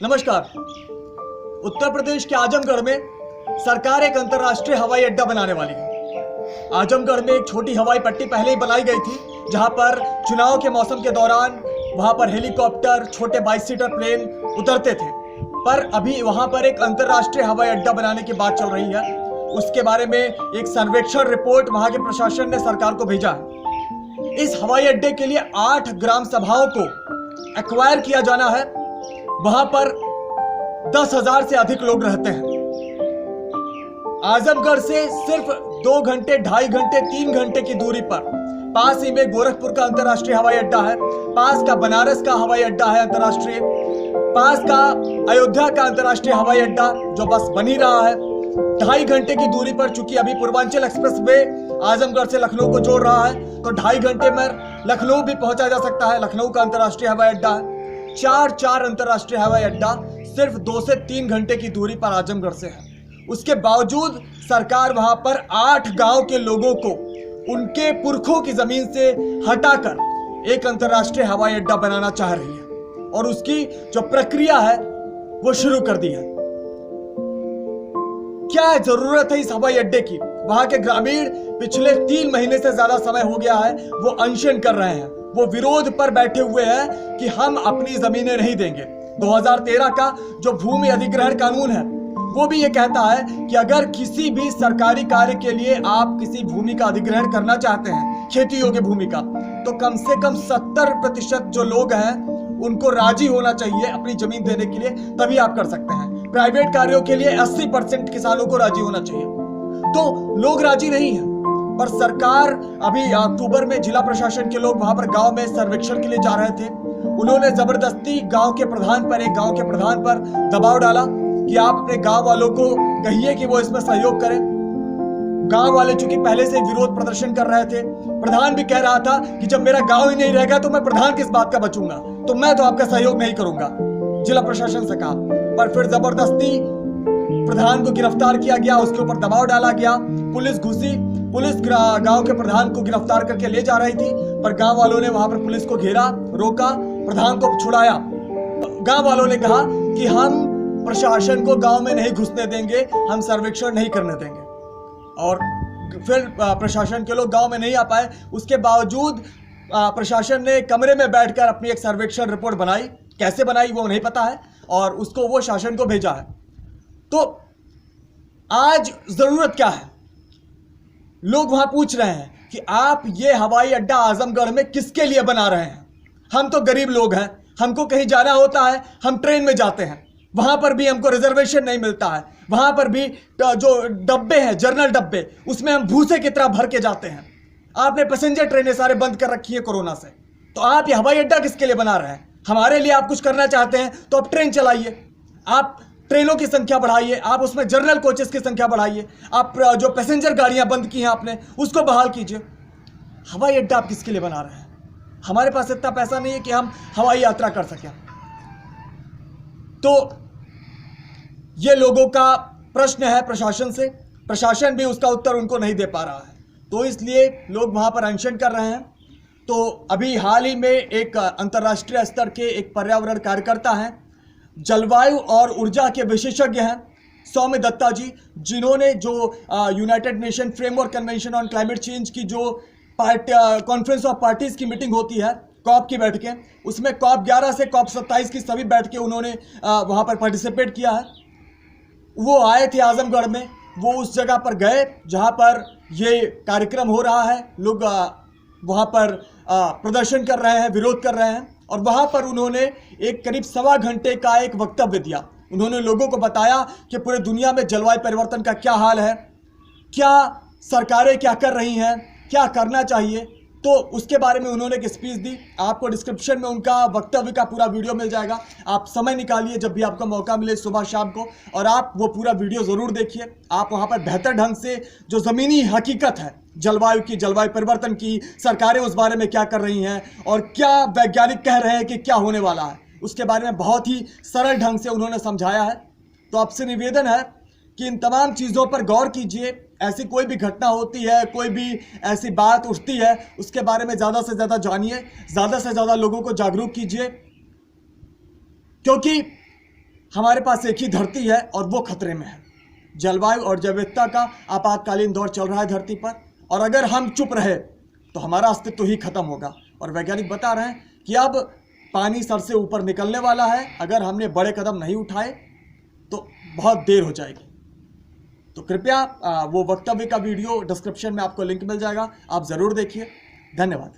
नमस्कार। उत्तर प्रदेश के आजमगढ़ में सरकार एक अंतर्राष्ट्रीय हवाई अड्डा बनाने वाली है। आजमगढ़ में एक छोटी हवाई पट्टी पहले ही बनाई गई थी, जहां पर चुनाव के मौसम के दौरान वहां पर हेलीकॉप्टर, छोटे 22 सीटर प्लेन उतरते थे। पर अभी वहां पर एक अंतर्राष्ट्रीय हवाई अड्डा बनाने की बात चल रही है। उसके बारे में एक सर्वेक्षण रिपोर्ट वहां के प्रशासन ने सरकार को भेजा है। इस हवाई अड्डे के लिए 8 ग्राम सभाओं को एक्वायर किया जाना है। वहां पर 10,000 से अधिक लोग रहते हैं। आजमगढ़ से सिर्फ 2 घंटे, 2.5 घंटे, 3 घंटे की दूरी पर पास ही में गोरखपुर का अंतर्राष्ट्रीय हवाई अड्डा है, पास का बनारस का हवाई अड्डा है अंतर्राष्ट्रीय, पास का अयोध्या का अंतर्राष्ट्रीय हवाई अड्डा जो बस बन ही रहा है। 2.5 घंटे की दूरी पर, चूंकि अभी पूर्वांचल एक्सप्रेस वे आजमगढ़ से लखनऊ को जोड़ रहा है, तो 2.5 घंटे में लखनऊ भी पहुंचा जा सकता है। लखनऊ का अंतर्राष्ट्रीय हवाई अड्डा है। 4 अंतर्राष्ट्रीय हवाई अड्डा सिर्फ 2 से 3 घंटे की दूरी पर आजमगढ़ से है। उसके बावजूद सरकार वहां पर 8 गांव के लोगों को उनके पुरखों की जमीन से हटाकर एक अंतर्राष्ट्रीय हवाई अड्डा बनाना चाह रही है और उसकी जो प्रक्रिया है वो शुरू कर दी है। क्या जरूरत है इस हवाई अड्डे की? वहां के ग्रामीण पिछले 3 महीने से ज्यादा समय हो गया है, वो अनशन कर रहे हैं, वो विरोध पर बैठे हुए हैं कि हम अपनी जमीनें नहीं देंगे। 2013 का जो भूमि अधिग्रहण कानून है वो भी ये कहता है कि अगर किसी भी सरकारी कार्य के लिए आप किसी भूमि का अधिग्रहण करना चाहते हैं, खेती योग्य भूमि का, तो कम से कम 70% जो लोग हैं उनको राजी होना चाहिए अपनी जमीन देने के लिए, तभी आप कर सकते हैं। प्राइवेट कार्यों के लिए 80% किसानों को राजी होना चाहिए। तो लोग राजी नहीं है, पर सरकार अभी अक्टूबर में जिला प्रशासन के लोग वहां पर गांव में सर्वेक्षण के लिए जा रहे थे। उन्होंने जबरदस्ती एक गांव के प्रधान पर दबाव डाला कि आप अपने गांव वालों को कहिए कि वो इसमें सहयोग करें। गांव वाले चूंकि पहले से विरोध प्रदर्शन कर रहे थे, प्रधान भी कह रहा था कि जब मेरा गांव ही नहीं रहेगा तो मैं प्रधान किस बात का बचूंगा, तो मैं तो आपका सहयोग नहीं करूंगा, जिला प्रशासन से कहा। पर फिर जबरदस्ती प्रधान को गिरफ्तार किया गया, उसके ऊपर दबाव डाला गया, पुलिस घुसी, पुलिस गांव के प्रधान को गिरफ्तार करके ले जा रही थी, पर गांव वालों ने वहां पर पुलिस को घेरा, रोका, प्रधान को छुड़ाया। गांव वालों ने कहा कि हम प्रशासन को गांव में नहीं घुसने देंगे, हम सर्वेक्षण नहीं करने देंगे। और फिर प्रशासन के लोग गांव में नहीं आ पाए। उसके बावजूद प्रशासन ने कमरे में बैठकर अपनी एक सर्वेक्षण रिपोर्ट बनाई। कैसे बनाई वो नहीं पता है, और उसको वो शासन को भेजा है। तो आज जरूरत क्या है? लोग वहां पूछ रहे हैं कि आप ये हवाई अड्डा आजमगढ़ में किसके लिए बना रहे हैं? हम तो गरीब लोग हैं, हमको कहीं जाना होता है, हम ट्रेन में जाते हैं, वहां पर भी हमको रिजर्वेशन नहीं मिलता है, वहां पर भी जो डब्बे हैं, जनरल डब्बे, उसमें हम भूसे की तरह भर के जाते हैं। आपने पैसेंजर ट्रेनें सारे बंद कर रखी है कोरोना से, तो आप ये हवाई अड्डा किसके लिए बना रहे हैं? हमारे लिए आप कुछ करना चाहते हैं तो आप ट्रेन चलाइए, आप ट्रेनों की संख्या बढ़ाइए, आप उसमें जनरल कोचेस की संख्या बढ़ाइए, आप जो पैसेंजर गाड़ियां बंद की हैं आपने उसको बहाल कीजिए। हवाई अड्डा आप किसके लिए बना रहे हैं? हमारे पास इतना पैसा नहीं है कि हम हवाई यात्रा कर सकें। तो ये लोगों का प्रश्न है प्रशासन से, प्रशासन भी उसका उत्तर उनको नहीं दे पा रहा है, तो इसलिए लोग वहां पर अनशन कर रहे हैं। तो अभी हाल ही में एक अंतर्राष्ट्रीय स्तर के एक पर्यावरण कार्यकर्ता हैं, जलवायु और ऊर्जा के विशेषज्ञ हैं, सौम्य दत्ता जी, जिन्होंने जो United nation framework convention on climate change की जो कॉन्फ्रेंस ऑफ पार्टीज की मीटिंग होती है, कॉप की बैठकें, उसमें COP 11 से COP 27 की सभी बैठकें उन्होंने वहां पर पार्टिसिपेट किया है। वो आए थे आजमगढ़ में, वो उस जगह पर गए जहां पर ये कार्यक्रम हो रहा है। लोग वहां पर प्रदर्शन कर रहे हैं, विरोध कर रहे हैं, और वहां पर उन्होंने एक करीब 1.25 घंटे का एक वक्तव्य दिया। उन्होंने लोगों को बताया कि पूरे दुनिया में जलवायु परिवर्तन का क्या हाल है, क्या सरकारें क्या कर रही हैं, क्या करना चाहिए। तो उसके बारे में उन्होंने एक स्पीच दी। आपको डिस्क्रिप्शन में उनका वक्तव्य का पूरा वीडियो मिल जाएगा। आप समय निकालिए जब भी आपको मौका मिले सुबह शाम को, और आप वो पूरा वीडियो ज़रूर देखिए। आप वहाँ पर बेहतर ढंग से जो ज़मीनी हकीकत है जलवायु की, जलवायु परिवर्तन की, सरकारें उस बारे में क्या कर रही हैं और क्या वैज्ञानिक कह रहे हैं कि क्या होने वाला है, उसके बारे में बहुत ही सरल ढंग से उन्होंने समझाया है। तो आपसे निवेदन है कि इन तमाम चीज़ों पर गौर कीजिए। ऐसी कोई भी घटना होती है, कोई भी ऐसी बात उठती है, उसके बारे में ज़्यादा से ज़्यादा जानिए, ज़्यादा से ज़्यादा लोगों को जागरूक कीजिए, क्योंकि हमारे पास एक ही धरती है और वो खतरे में है। जलवायु और जैव विविधता का आपातकालीन दौर चल रहा है धरती पर, और अगर हम चुप रहे तो हमारा अस्तित्व ही खत्म होगा। और वैज्ञानिक बता रहे हैं कि अब पानी सर से ऊपर निकलने वाला है। अगर हमने बड़े कदम नहीं उठाए तो बहुत देर हो जाएगी। तो कृपया वो वक्तव्य का वीडियो डिस्क्रिप्शन में आपको लिंक मिल जाएगा, आप ज़रूर देखिए। धन्यवाद।